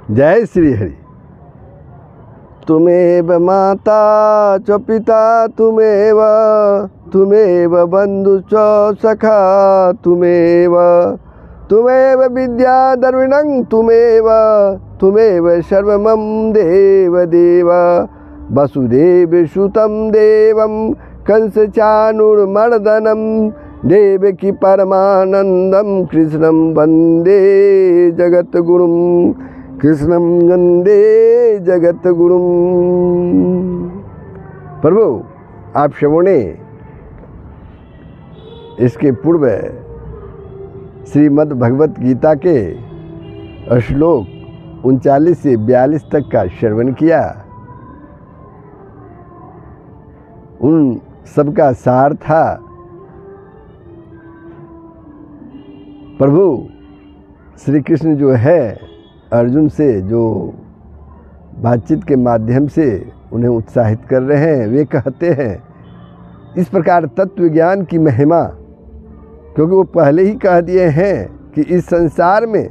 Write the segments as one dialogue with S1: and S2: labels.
S1: जय श्री हरि। तुमेव माता च पिता तुमेव बंधु च सखा तुमेव विद्या द्रविणं तुमेव सर्वमं देव वसुदेव सुतं देवं कंस चाणूरमर्दनं देवकी परमानंदं कृष्णं वंदे जगतगुरुं। प्रभु आप श्रवणे इसके पूर्व श्रीमद् भगवत गीता के श्लोक 39 से 42 तक का श्रवण किया। उन सबका सार था प्रभु श्री कृष्ण जो है अर्जुन से जो बातचीत के माध्यम से उन्हें उत्साहित कर रहे हैं, वे कहते हैं इस प्रकार तत्व ज्ञान की महिमा, क्योंकि वो पहले ही कह दिए हैं कि इस संसार में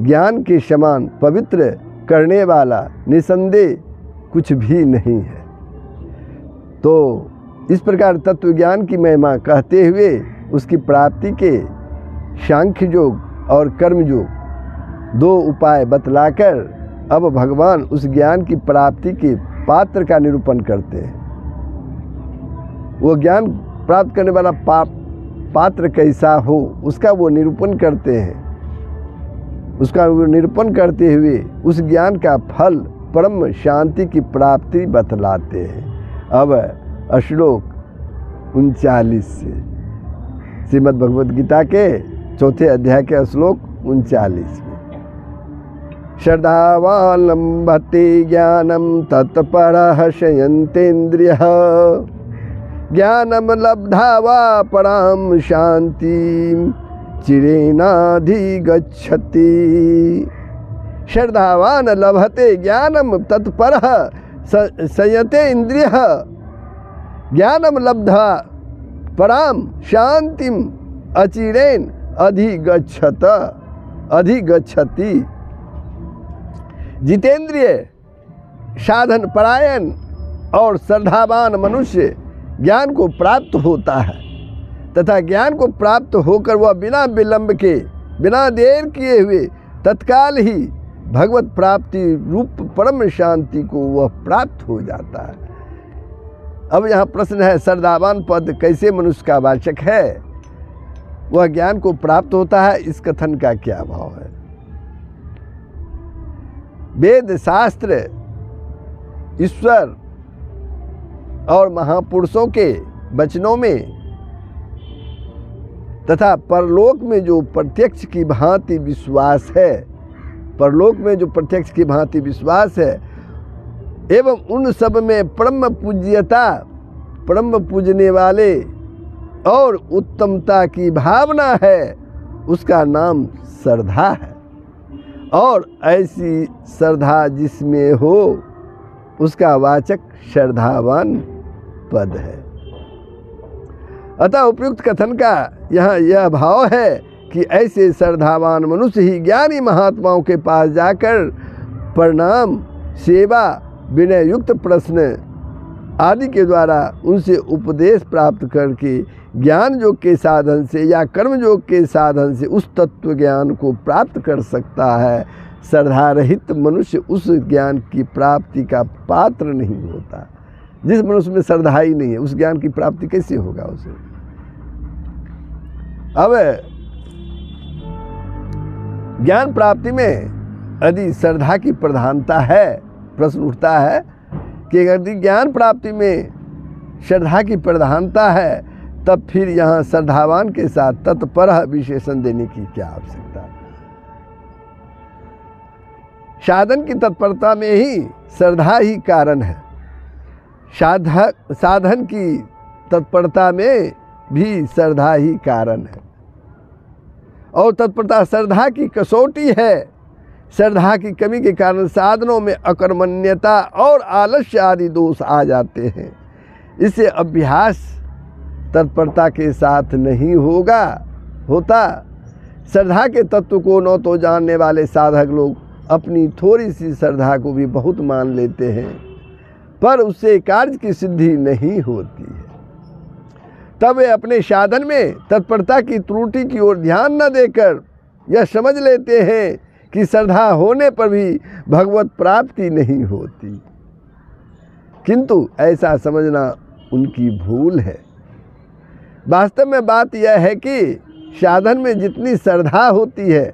S1: ज्ञान के समान पवित्र करने वाला निसंदेह कुछ भी नहीं है। तो इस प्रकार तत्व ज्ञान की महिमा कहते हुए उसकी प्राप्ति के सांख्य योग और कर्म योग दो उपाय बतलाकर अब भगवान उस ज्ञान की प्राप्ति के पात्र का निरूपण करते हैं। वो ज्ञान प्राप्त करने वाला पात्र कैसा हो उसका वो निरूपण करते हैं। उसका वो निरूपण करते हुए उस ज्ञान का फल परम शांति की प्राप्ति बतलाते हैं। अब श्लोक 39 से श्रीमद् भगवद गीता के 4 अध्याय के श्लोक 39 में श्रद्धावान् लम्भते ज्ञानं तत्परः शयन्तेन्द्रियः ज्ञानं लब्धा वा परां शान्तिं चिरेणाधिगच्छति। श्रद्धावान् लभते ज्ञानं तत्परः शयते इंद्रियः ज्ञानं लब्धा परां शांतिं अचिरेण अधिगच्छति। जितेंद्रिय साधन परायण और श्रद्धावान मनुष्य ज्ञान को प्राप्त होता है तथा ज्ञान को प्राप्त होकर वह बिना विलंब के बिना देर किए हुए तत्काल ही भगवत प्राप्ति रूप परम शांति को वह प्राप्त हो जाता है। अब यहाँ प्रश्न है श्रद्धावान पद कैसे मनुष्य का वाचक है, वह ज्ञान को प्राप्त होता है, इस कथन का क्या भाव है। वेद शास्त्र ईश्वर और महापुरुषों के वचनों में तथा परलोक में जो प्रत्यक्ष की भांति विश्वास है, परलोक में जो प्रत्यक्ष की भांति विश्वास है एवं उन सब में परम पूज्यता, परम पूजने वाले और उत्तमता की भावना है, उसका नाम श्रद्धा है। और ऐसी श्रद्धा जिसमें हो उसका वाचक श्रद्धावान पद है। अतः उपयुक्त कथन का यहाँ यह भाव है कि ऐसे श्रद्धावान मनुष्य ही ज्ञानी महात्माओं के पास जाकर प्रणाम, सेवा, विनय युक्त प्रश्न आदि के द्वारा उनसे उपदेश प्राप्त करके ज्ञान योग के साधन से या कर्म योग के साधन से उस तत्व ज्ञान को प्राप्त कर सकता है। श्रद्धा रहित मनुष्य उस ज्ञान की प्राप्ति का पात्र नहीं होता। जिस मनुष्य में श्रद्धा ही नहीं है उस ज्ञान की प्राप्ति कैसे होगा उसे। अब ज्ञान प्राप्ति में यदि श्रद्धा की प्रधानता है, प्रश्न उठता है कि यदि ज्ञान प्राप्ति में श्रद्धा की प्रधानता है तब फिर यहाँ श्रद्धावान के साथ तत्पर विशेषण देने की क्या आवश्यकता। साधन की तत्परता में ही श्रद्धा ही कारण है, साधन की तत्परता में भी श्रद्धा ही कारण है। और तत्परता श्रद्धा की कसौटी है। श्रद्धा की कमी के कारण साधनों में अकर्मण्यता और आलस्य आदि दोष आ जाते हैं। इससे अभ्यास तत्परता के साथ नहीं होता। श्रद्धा के तत्व को न तो जानने वाले साधक लोग अपनी थोड़ी सी श्रद्धा को भी बहुत मान लेते हैं, पर उससे कार्य की सिद्धि नहीं होती है। तब वे अपने साधन में तत्परता की त्रुटि की ओर ध्यान न देकर यह समझ लेते हैं कि श्रद्धा होने पर भी भगवत प्राप्ति नहीं होती, किंतु ऐसा समझना उनकी भूल है। वास्तव में बात यह है कि साधन में जितनी श्रद्धा होती है,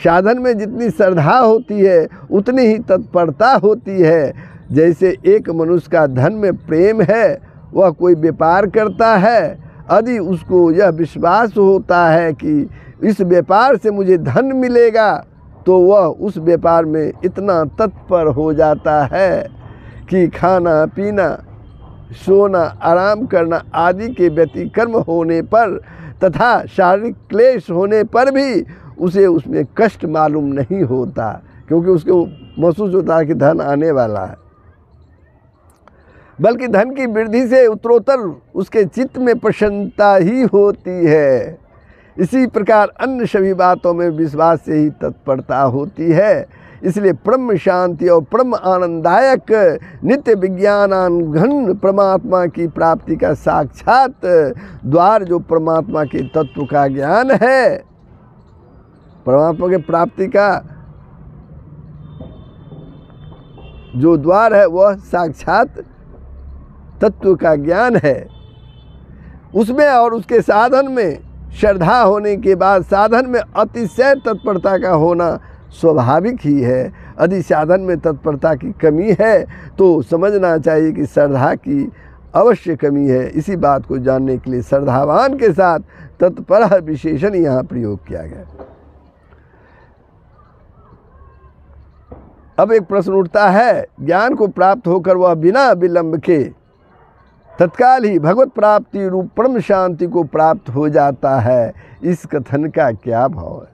S1: साधन में जितनी श्रद्धा होती है उतनी ही तत्परता होती है। जैसे एक मनुष्य का धन में प्रेम है, वह कोई व्यापार करता है, यदि उसको यह विश्वास होता है कि इस व्यापार से मुझे धन मिलेगा, तो वह उस व्यापार में इतना तत्पर हो जाता है कि खाना पीना, सोना, आराम करना आदि के व्यतिक्रम होने पर तथा शारीरिक क्लेश होने पर भी उसे उसमें कष्ट मालूम नहीं होता, क्योंकि उसको महसूस होता है कि धन आने वाला है। बल्कि धन की वृद्धि से उत्तरोत्तर उसके चित्त में प्रसन्नता ही होती है। इसी प्रकार अन्य सभी बातों में विश्वास से ही तत्परता होती है। इसलिए परम शांति और परम आनंददायक नित्य विज्ञानानघन परमात्मा की प्राप्ति का साक्षात द्वार जो परमात्मा के तत्व का ज्ञान है, परमात्मा के प्राप्ति का जो द्वार है वह साक्षात तत्व का ज्ञान है। उसमें और उसके साधन में श्रद्धा होने के बाद साधन में अतिशय तत्परता का होना स्वाभाविक ही है। यदि साधन में तत्परता की कमी है तो समझना चाहिए कि श्रद्धा की अवश्य कमी है। इसी बात को जानने के लिए श्रद्धावान के साथ तत्पर विशेषण यहाँ प्रयोग किया गया। अब एक प्रश्न उठता है, ज्ञान को प्राप्त होकर वह बिना विलंब के तत्काल ही भगवत प्राप्ति रूप परम शांति को प्राप्त हो जाता है। इस कथन का क्या भाव है?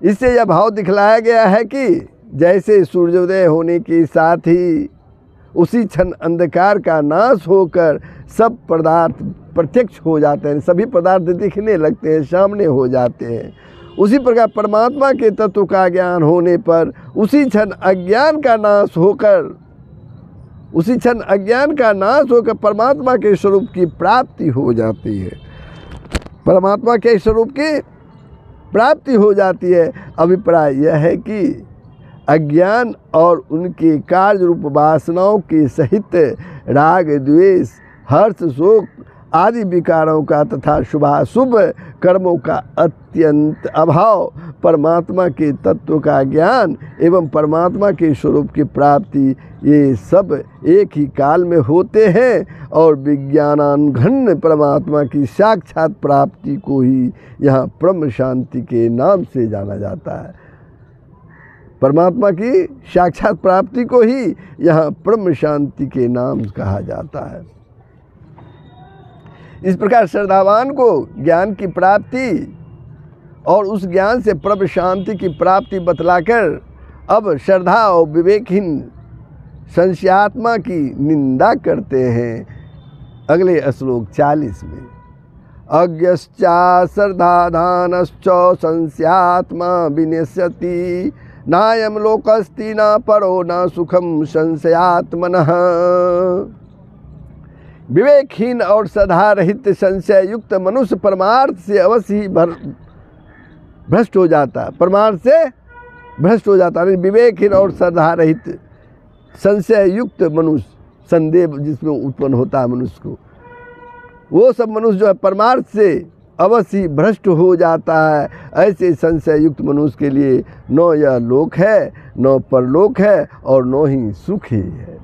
S1: इससे यह भाव दिखलाया गया है कि जैसे सूर्योदय होने के साथ ही उसी क्षण अंधकार का नाश होकर सब पदार्थ प्रत्यक्ष हो जाते हैं, सभी पदार्थ दिखने लगते हैं, सामने हो जाते हैं, उसी प्रकार परमात्मा के तत्व का ज्ञान होने पर उसी क्षण अज्ञान का नाश होकर परमात्मा के स्वरूप की प्राप्ति हो जाती है। परमात्मा के स्वरूप की प्राप्ति हो जाती है। अभिप्राय यह है कि अज्ञान और उनके कार्य रूप वासनाओं के सहित राग, द्वेष, हर्ष, शोक आदि विकारों का तथा शुभाशुभ कर्मों का अत्यंत अभाव, परमात्मा के तत्व का ज्ञान एवं परमात्मा के स्वरूप की प्राप्ति, ये सब एक ही काल में होते हैं और विज्ञानानघन परमात्मा की साक्षात प्राप्ति को ही यहाँ परम शांति के नाम से जाना जाता है। परमात्मा की साक्षात प्राप्ति को ही यहाँ परम शांति के नाम कहा जाता है। इस प्रकार श्रद्धावान को ज्ञान की प्राप्ति और उस ज्ञान से परम शांति की प्राप्ति बतलाकर अब श्रद्धा और विवेकहीन संशयात्मा की निंदा करते हैं। अगले श्लोक 40 में अज्ञश्चा श्रद्धाधानश्च संशयात्मा विनश्यति नायम लोकस्ति न परो न सुखम संशयात्मनः। विवेकहीन और श्रद्धा रहित संशय युक्त मनुष्य परमार्थ से अवश्य ही भ्रष्ट हो जाता, परमार्थ से भ्रष्ट हो जाता। विवेकहीन और श्रद्धा रहित संशय युक्त मनुष्य, संदेह जिसमें उत्पन्न होता है मनुष्य को, वो सब मनुष्य जो है परमार्थ से अवश्य भ्रष्ट हो जाता है। ऐसे संशय युक्त मनुष्य के लिए न यह लोक है, न परलोक है और न ही सुख ही है।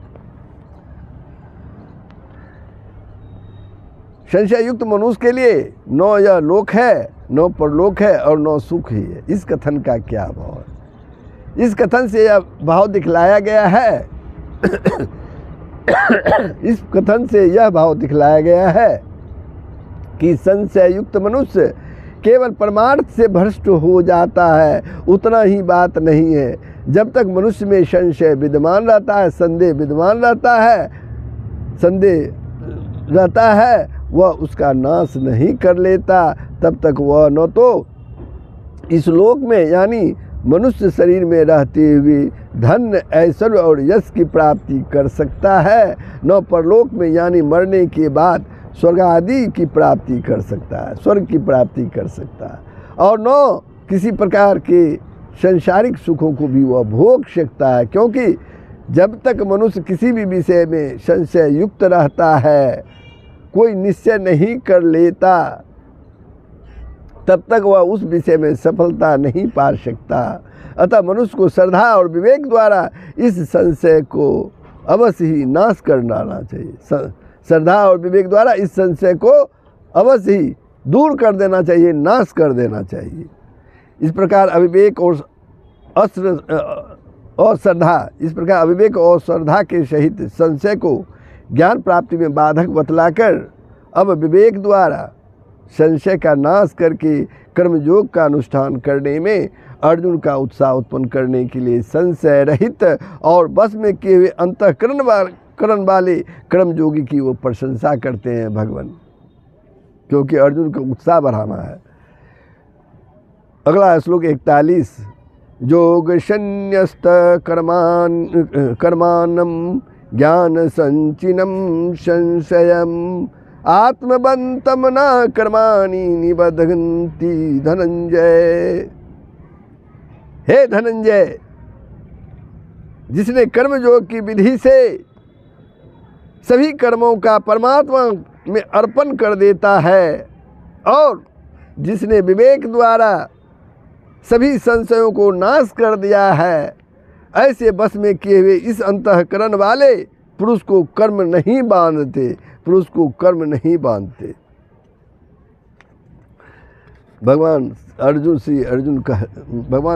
S1: संशय युक्त मनुष्य के लिए न यह लोक है, न परलोक है और न सुख ही है। इस कथन का क्या भाव है? इस कथन से यह भाव दिखलाया गया है इस कथन से यह भाव दिखलाया गया है कि संशय युक्त मनुष्य केवल परमार्थ से भ्रष्ट हो जाता है, उतना ही बात नहीं है। जब तक मनुष्य में संशय विद्यमान रहता है, संदेह विद्यमान रहता है, वह उसका नाश नहीं कर लेता, तब तक वह न तो इस लोक में यानी मनुष्य शरीर में रहते हुए धन, ऐश्वर्य और यश की प्राप्ति कर सकता है, न परलोक में यानी मरने के बाद स्वर्ग आदि की प्राप्ति कर सकता है, स्वर्ग की प्राप्ति कर सकता है, और न किसी प्रकार के संसारिक सुखों को भी वह भोग सकता है। क्योंकि जब तक मनुष्य किसी भी विषय में संशय युक्त रहता है, कोई निश्चय नहीं कर लेता, तब तक वह उस विषय में सफलता नहीं पा सकता। अतः मनुष्य को श्रद्धा और विवेक द्वारा इस संशय को अवश्य ही नाश कर डालना चाहिए। श्रद्धा और विवेक द्वारा इस संशय को अवश्य ही दूर कर देना चाहिए, नाश कर देना चाहिए। इस प्रकार अविवेक और श्रद्धा, इस प्रकार अविवेक और श्रद्धा के सहित संशय को ज्ञान प्राप्ति में बाधक बतलाकर अब विवेक द्वारा संशय का नाश करके कर्मयोग का अनुष्ठान करने में अर्जुन का उत्साह उत्पन्न करने के लिए संशय रहित और बस में किए हुए अंतःकरण वाले कर्मयोगी की वो प्रशंसा करते हैं भगवान, क्योंकि अर्जुन का उत्साह बढ़ाना है। अगला श्लोक 41। योग संन्यस्त कर्माणं ज्ञान संचिनम संशयम आत्मबंतम न कर्माणि निबधन्ति धनंजय। हे धनंजय, जिसने कर्मयोग की विधि से सभी कर्मों का परमात्मा में अर्पण कर देता है और जिसने विवेक द्वारा सभी संशयों को नाश कर दिया है, ऐसे बस में किए हुए इस अंतःकरण वाले पुरुष को कर्म नहीं बांधते, पुरुष को कर्म नहीं बांधते। भगवान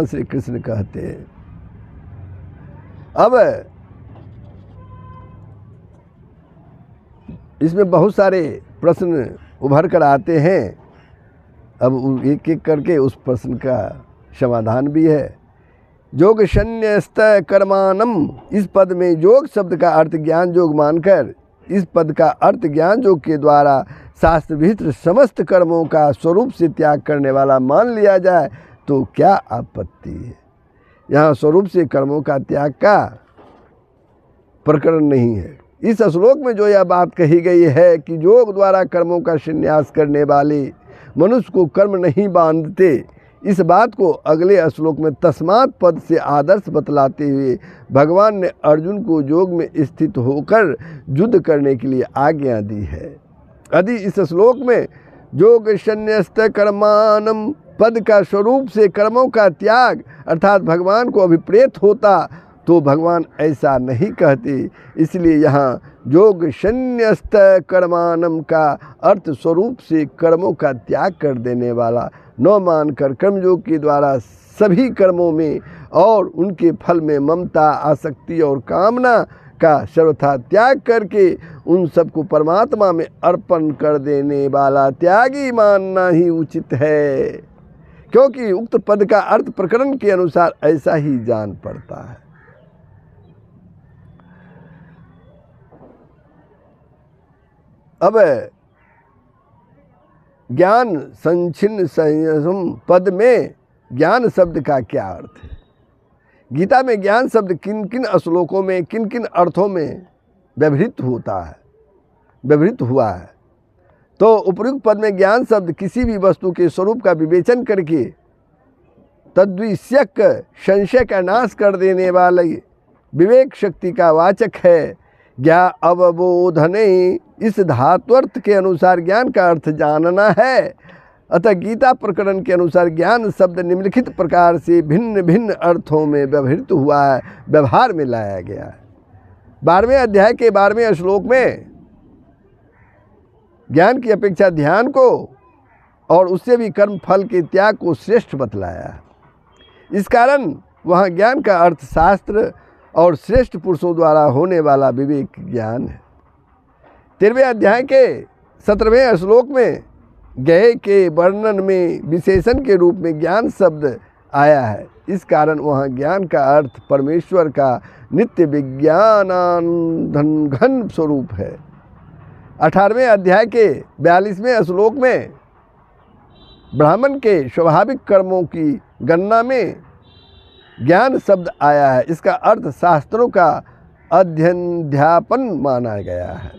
S1: श्री कृष्ण कहते हैं। अब इसमें बहुत सारे प्रश्न उभर कर आते हैं। अब एक एक करके उस प्रश्न का समाधान भी है। योग संन्यस्त कर्माणम, इस पद में योग शब्द का अर्थ ज्ञान योग मानकर इस पद का अर्थ ज्ञान योग के द्वारा शास्त्र विहित समस्त कर्मों का स्वरूप से त्याग करने वाला मान लिया जाए तो क्या आपत्ति है। यहाँ स्वरूप से कर्मों का त्याग का प्रकरण नहीं है। इस श्लोक में जो यह बात कही गई है कि योग द्वारा कर्मों का संन्यास करने वाले मनुष्य को कर्म नहीं बांधते, इस बात को अगले श्लोक में तस्मात् पद से आदर्श बतलाते हुए भगवान ने अर्जुन को योग में स्थित होकर युद्ध करने के लिए आज्ञा दी है। यदि इस श्लोक में योग संन्यस्त कर्माणम पद का स्वरूप से कर्मों का त्याग अर्थात भगवान को अभिप्रेत होता तो भगवान ऐसा नहीं कहते। इसलिए यहाँ योग संन्यस्त कर्माणम का अर्थ स्वरूप से कर्मों का त्याग कर देने वाला न मानकर कर्मयोग के द्वारा सभी कर्मों में और उनके फल में ममता, आसक्ति और कामना का सर्वथा त्याग करके उन सबको परमात्मा में अर्पण कर देने वाला त्यागी मानना ही उचित है, क्योंकि उक्त पद का अर्थ प्रकरण के अनुसार ऐसा ही जान पड़ता है। अब ज्ञान संचिन्न संयम पद में ज्ञान शब्द का क्या अर्थ है। गीता में ज्ञान शब्द किन किन श्लोकों में किन किन अर्थों में व्यवहृत हुआ है। तो उपयुक्त पद में ज्ञान शब्द किसी भी वस्तु के स्वरूप का विवेचन करके तद्विषयक संशय का नाश कर देने वाले विवेक शक्ति का वाचक है। ज्ञान अवबोधने इस धात्वर्थ के अनुसार ज्ञान का अर्थ जानना है। अतः गीता प्रकरण के अनुसार ज्ञान शब्द निम्नलिखित प्रकार से भिन्न भिन्न अर्थों में व्यवहृत हुआ है, व्यवहार में लाया गया है। 12वें अध्याय के 12वें श्लोक में ज्ञान की अपेक्षा ध्यान को और उससे भी कर्म फल के त्याग को श्रेष्ठ बतलाया है। इस कारण वहाँ ज्ञान का अर्थ शास्त्र और श्रेष्ठ पुरुषों द्वारा होने वाला विवेक ज्ञान है। 13वें अध्याय के 17वें श्लोक में गए के वर्णन में विशेषण के रूप में ज्ञान शब्द आया है। इस कारण वहाँ ज्ञान का अर्थ परमेश्वर का नित्य विज्ञानानंद घन स्वरूप है। 18वें अध्याय के 42वें श्लोक में ब्राह्मण के स्वाभाविक कर्मों की गणना में ज्ञान शब्द आया है। इसका अर्थ शास्त्रों का अध्ययन माना गया है।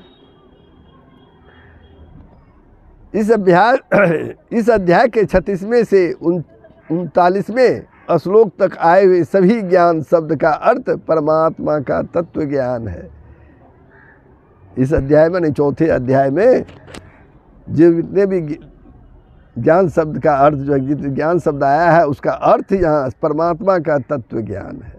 S1: इस अध्याय के 36वें से 39वें श्लोक तक आए हुए सभी ज्ञान शब्द का अर्थ परमात्मा का तत्व ज्ञान है। इस अध्याय में नहीं, चौथे अध्याय में जितने भी ज्ञान शब्द का अर्थ जो है, जितने ज्ञान शब्द आया है उसका अर्थ यहाँ परमात्मा का तत्व ज्ञान है,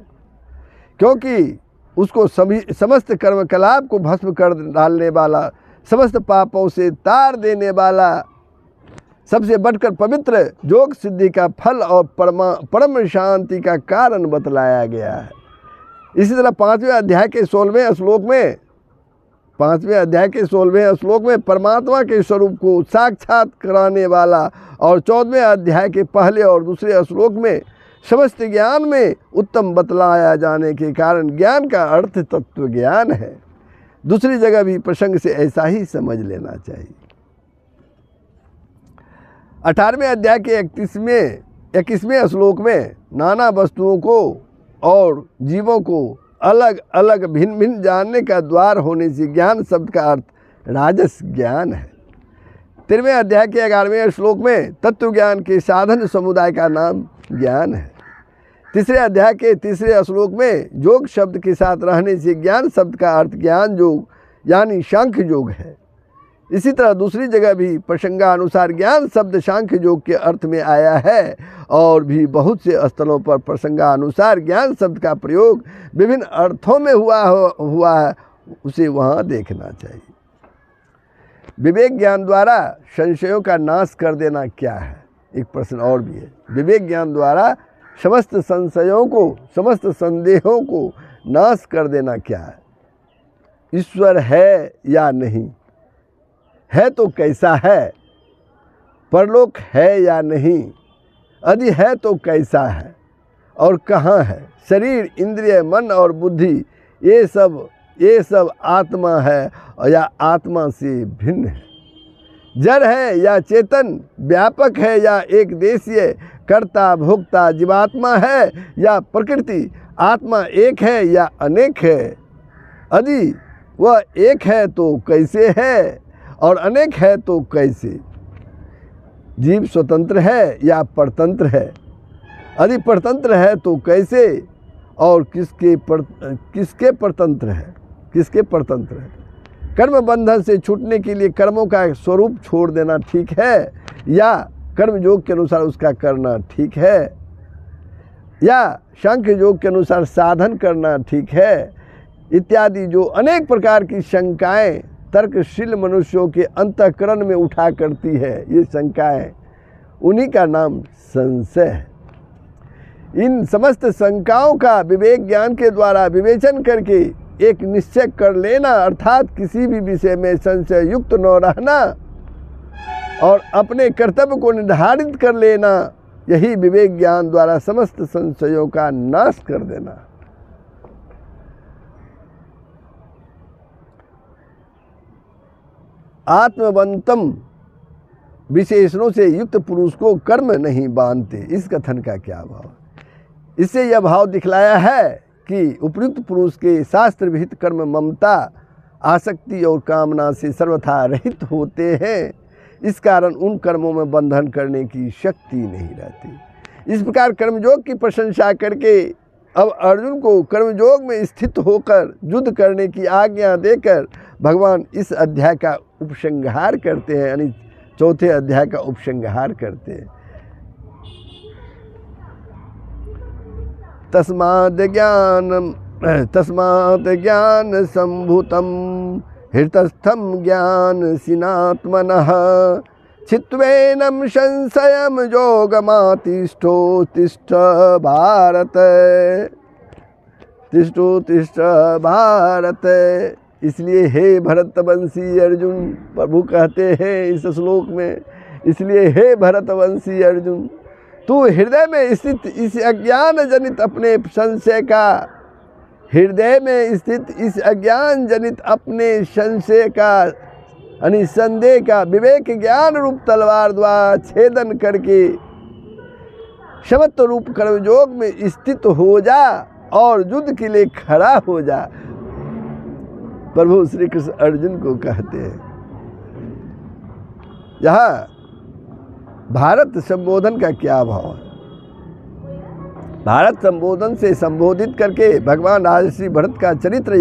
S1: क्योंकि उसको समस्त कर्मकलाप को भस्म कर डालने वाला, समस्त पापों से तार देने वाला, सबसे बढ़कर पवित्र योग सिद्धि का फल और परम शांति का कारण बतलाया गया है। इसी तरह 5वें अध्याय के 16वें श्लोक में परमात्मा के स्वरूप को साक्षात कराने वाला और 14वें अध्याय के पहले और दूसरे श्लोक में समस्त ज्ञान में उत्तम बतलाया जाने के कारण ज्ञान का अर्थ तत्व ज्ञान है। दूसरी जगह भी प्रसंग से ऐसा ही समझ लेना चाहिए। 18वें अध्याय के 21वें श्लोक में नाना वस्तुओं को और जीवों को अलग अलग भिन्न भिन्न जानने का द्वार होने से ज्ञान शब्द का अर्थ राजस ज्ञान है। 13वें अध्याय के 11वें श्लोक में तत्व ज्ञान के साधन समुदाय का नाम ज्ञान है। 3रे अध्याय के 3रे श्लोक में योग शब्द के साथ रहने से ज्ञान शब्द का अर्थ ज्ञान योग यानी सांख्य योग है। इसी तरह दूसरी जगह भी प्रसंगानुसार ज्ञान शब्द सांख्य योग के अर्थ में आया है और भी बहुत से स्थलों पर प्रसंगानुसार ज्ञान शब्द का प्रयोग विभिन्न अर्थों में हुआ है, उसे वहाँ देखना चाहिए। विवेक ज्ञान द्वारा संशयों का नाश कर देना क्या है? एक प्रश्न और भी है। विवेक ज्ञान द्वारा समस्त संशयों को, समस्त संदेहों को नाश कर देना क्या है? ईश्वर है या नहीं? है तो कैसा है? परलोक है या नहीं? यदि है तो कैसा है और कहाँ है? शरीर, इंद्रिय, मन और बुद्धि ये सब आत्मा है या आत्मा से भिन्न है? जड़ है या चेतन? व्यापक है या एक देशीय? कर्ता भोक्ता जीवात्मा है या प्रकृति? आत्मा एक है या अनेक है? यदि वह एक है तो कैसे है और अनेक है तो कैसे? जीव स्वतंत्र है या परतंत्र है? यदि परतंत्र है तो कैसे और किसके परतंत्र है? किसके परतंत्र है? कर्म बंधन से छूटने के लिए कर्मों का स्वरूप छोड़ देना ठीक है या कर्म योग के अनुसार उसका करना ठीक है या सांख्य योग के अनुसार साधन करना ठीक है इत्यादि जो अनेक प्रकार की शंकाएं तर्कशील मनुष्यों के अंतःकरण में उठा करती है, ये शंकाएं, उन्हीं का नाम संशय है। इन समस्त शंकाओं का विवेक ज्ञान के द्वारा विवेचन करके एक निश्चय कर लेना, अर्थात किसी भी विषय में संशय युक्त न रहना और अपने कर्तव्य को निर्धारित कर लेना, यही विवेक ज्ञान द्वारा समस्त संशयों का नाश कर देना। आत्मवंतम विशेषणों से युक्त पुरुष को कर्म नहीं बांधते, इस कथन का क्या भाव? इससे यह भाव दिखलाया है कि उपयुक्त पुरुष के शास्त्र विहित कर्म ममता, आसक्ति और कामना से सर्वथा रहित होते हैं। इस कारण उन कर्मों में बंधन करने की शक्ति नहीं रहती। इस प्रकार कर्मयोग की प्रशंसा करके अब अर्जुन को कर्मयोग में स्थित होकर युद्ध करने की आज्ञा देकर भगवान इस अध्याय का उपसंहार करते हैं, यानी चौथे अध्याय का उपसंहार करते हैं। तस्मात् ज्ञान संभूतम हृतस्थम ज्ञान सिनात्मनः चित्वेनं संशयं योगमातिष्ठो तिष्ठ भारत, तिष्ठ भारत। इसलिए हे भरतवंशी अर्जुन, प्रभु कहते हैं इस श्लोक में, इसलिए हे भरतवंशी अर्जुन, तू हृदय में स्थित इस अज्ञान जनित अपने संशय का, हृदय में स्थित इस अज्ञान जनित अपने संशय का, यानी संदेह का विवेक ज्ञान रूप तलवार द्वारा छेदन करके समत्व रूप कर्मयोग में स्थित हो जा और युद्ध के लिए खड़ा हो जा। प्रभु श्री कृष्ण अर्जुन को कहते हैं। यहाँ भारत संबोधन का क्या भाव है? भारत संबोधन से संबोधित करके भगवान राजर्षि भरत का चरित्र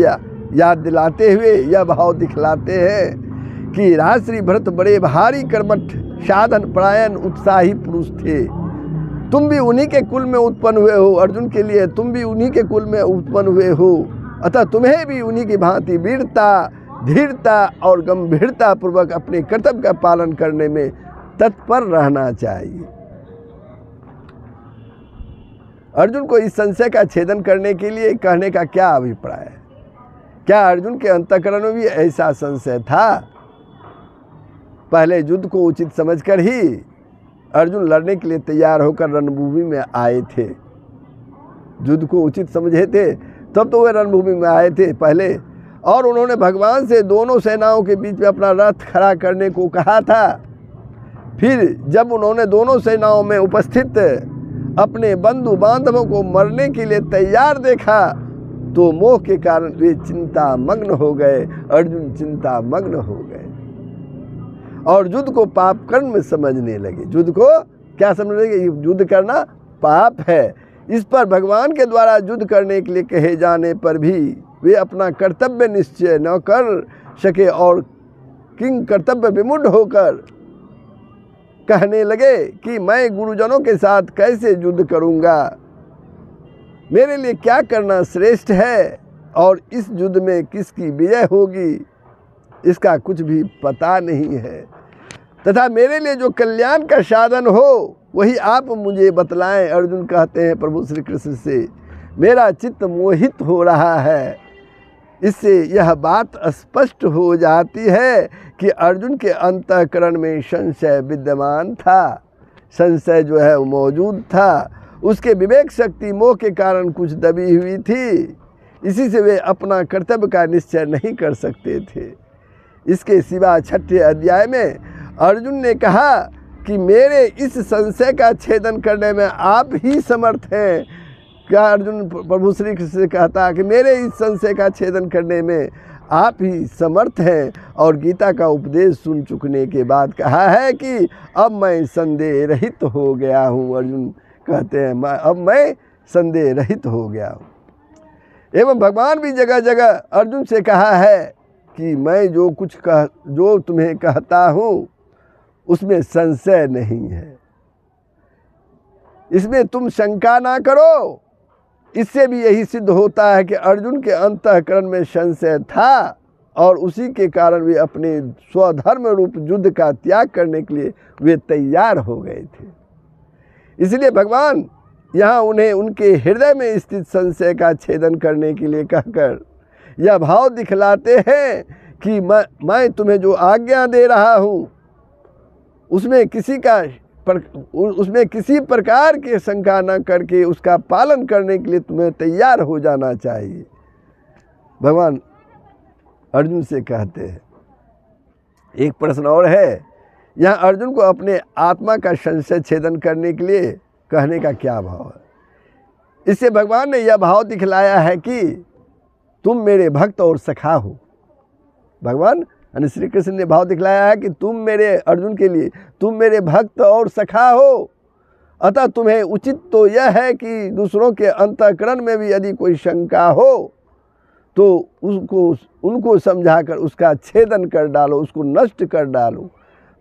S1: याद दिलाते हुए यह भाव दिखलाते हैं कि राजर्षि भरत बड़े भारी कर्मठ, साधन परायण, उत्साही पुरुष थे। तुम भी उन्हीं के कुल में उत्पन्न हुए हो। अर्जुन के लिए तुम भी उन्हीं के कुल में उत्पन्न हुए हो, अतः तुम्हें भी उन्हीं की भांति वीरता, धीरता और गंभीरता पूर्वक अपने कर्तव्य का पालन करने में तत्पर रहना चाहिए। अर्जुन को इस संशय का छेदन करने के लिए कहने का क्या अभिप्राय है? क्या अर्जुन के अंतःकरण में भी ऐसा संशय था? पहले युद्ध को उचित समझकर ही अर्जुन लड़ने के लिए तैयार होकर रणभूमि में आए थे। युद्ध को उचित समझे थे तब तो वे रणभूमि में आए थे पहले, और उन्होंने भगवान से दोनों सेनाओं के बीच में अपना रथ खड़ा करने को कहा था। फिर जब उन्होंने दोनों सेनाओं में उपस्थित अपने बंधु बांधवों को मरने के लिए तैयार देखा तो मोह के कारण वे चिंता मग्न हो गए। अर्जुन चिंता मग्न हो गए और युद्ध को पाप कर्म समझने लगे। युद्ध को क्या समझने लगे? युद्ध करना पाप है। इस पर भगवान के द्वारा युद्ध करने के लिए कहे जाने पर भी वे अपना कर्तव्य निश्चय न कर सके और किंग कर्तव्य विमुढ़ होकर कहने लगे कि मैं गुरुजनों के साथ कैसे युद्ध करूंगा, मेरे लिए क्या करना श्रेष्ठ है और इस युद्ध में किसकी विजय होगी इसका कुछ भी पता नहीं है, तथा मेरे लिए जो कल्याण का साधन हो वही आप मुझे बतलाएं। अर्जुन कहते हैं प्रभु श्री कृष्ण से, मेरा चित्त मोहित हो रहा है। इससे यह बात स्पष्ट हो जाती है कि अर्जुन के अंतःकरण में संशय विद्यमान था। संशय जो है वो मौजूद था। उसके विवेक शक्ति मोह के कारण कुछ दबी हुई थी। इसी से वे अपना कर्तव्य का निश्चय नहीं कर सकते थे। इसके सिवा 6ठे अध्याय में अर्जुन ने कहा कि मेरे इस संशय का छेदन करने में आप ही समर्थ हैं। क्या अर्जुन प्रभु श्री कृष्ण से कहता है कि मेरे इस संशय का छेदन करने में आप ही समर्थ हैं, और गीता का उपदेश सुन चुकने के बाद कहा है कि अब मैं संदेह रहित हो गया हूँ। अर्जुन कहते हैं अब मैं संदेह रहित हो गया हूँ। एवं भगवान भी जगह जगह अर्जुन से कहा है कि मैं जो तुम्हें कहता हूँ उसमें संशय नहीं है, इसमें तुम शंका ना करो। इससे भी यही सिद्ध होता है कि अर्जुन के अंतःकरण में संशय था और उसी के कारण वे अपने स्वधर्म रूप युद्ध का त्याग करने के लिए वे तैयार हो गए थे। इसलिए भगवान यहाँ उन्हें उनके हृदय में स्थित संशय का छेदन करने के लिए कहकर यह भाव दिखलाते हैं कि मैं तुम्हें जो आज्ञा दे रहा हूँ उसमें किसी प्रकार की शंका न करके उसका पालन करने के लिए तुम्हें तैयार हो जाना चाहिए। भगवान अर्जुन से कहते हैं। एक प्रश्न और है, यहाँ अर्जुन को अपने आत्मा का संशय छेदन करने के लिए कहने का क्या भाव है? इससे भगवान ने यह भाव दिखलाया है कि तुम मेरे भक्त और सखा हो। भगवान श्री कृष्ण ने भाव दिखलाया है कि तुम मेरे अर्जुन के लिए तुम मेरे भक्त और सखा हो, अतः तुम्हें उचित तो यह है कि दूसरों के अंतःकरण में भी यदि कोई शंका हो तो उनको समझाकर उसका छेदन कर डालो, उसको नष्ट कर डालो।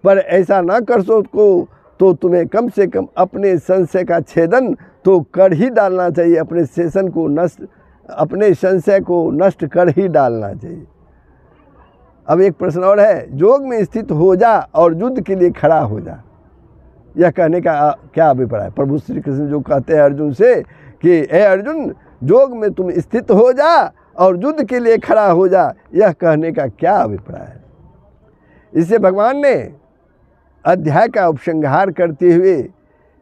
S1: पर ऐसा ना कर सको तो तुम्हें कम से कम अपने संशय का छेदन तो कर ही डालना चाहिए, अपने संशय को नष्ट कर ही डालना चाहिए। अब एक प्रश्न और है, योग में स्थित हो जा और युद्ध के लिए खड़ा हो जा, यह कहने का क्या अभिप्राय है? प्रभु श्री कृष्ण जो कहते हैं अर्जुन से कि ए अर्जुन, योग में तुम स्थित हो जा और युद्ध के लिए खड़ा हो जा, यह कहने का क्या अभिप्राय है? इससे भगवान ने अध्याय का उपसंहार करते हुए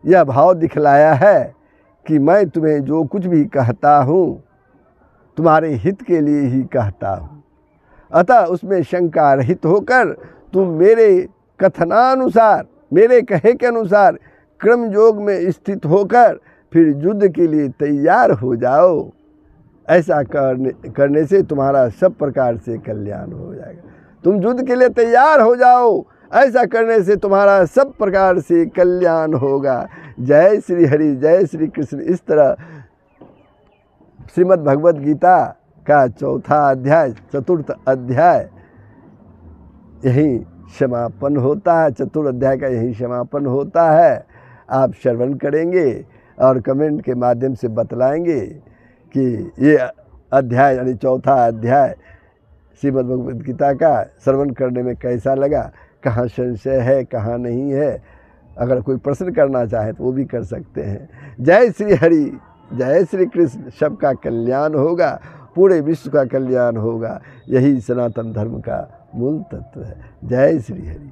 S1: यह भाव दिखलाया है कि मैं तुम्हें जो कुछ भी कहता हूँ तुम्हारे हित के लिए ही कहता हूँ, अतः उसमें शंका रहित होकर तुम मेरे कथनानुसार, मेरे कहे के अनुसार क्रम योग में स्थित होकर फिर युद्ध के लिए तैयार हो जाओ। ऐसा करने से तुम्हारा सब प्रकार से कल्याण हो जाएगा। तुम युद्ध के लिए तैयार हो जाओ, ऐसा करने से तुम्हारा सब प्रकार से कल्याण होगा। जय श्री हरि, जय श्री कृष्ण। इस तरह श्रीमद् भगवत गीता का चौथा अध्याय, चतुर्थ अध्याय यहीं समापन होता है। चतुर्थ अध्याय का यहीं समापन होता है। आप श्रवण करेंगे और कमेंट के माध्यम से बतलाएंगे कि ये अध्याय यानी चौथा अध्याय श्रीमद् भगवत गीता का श्रवण करने में कैसा लगा, कहाँ संशय है, कहाँ नहीं है। अगर कोई प्रश्न करना चाहे तो वो भी कर सकते हैं। जय श्री हरि, जय श्री कृष्ण। सबका कल्याण होगा, पूरे विश्व का कल्याण होगा। यही सनातन धर्म का मूल तत्व है। जय श्री हरि।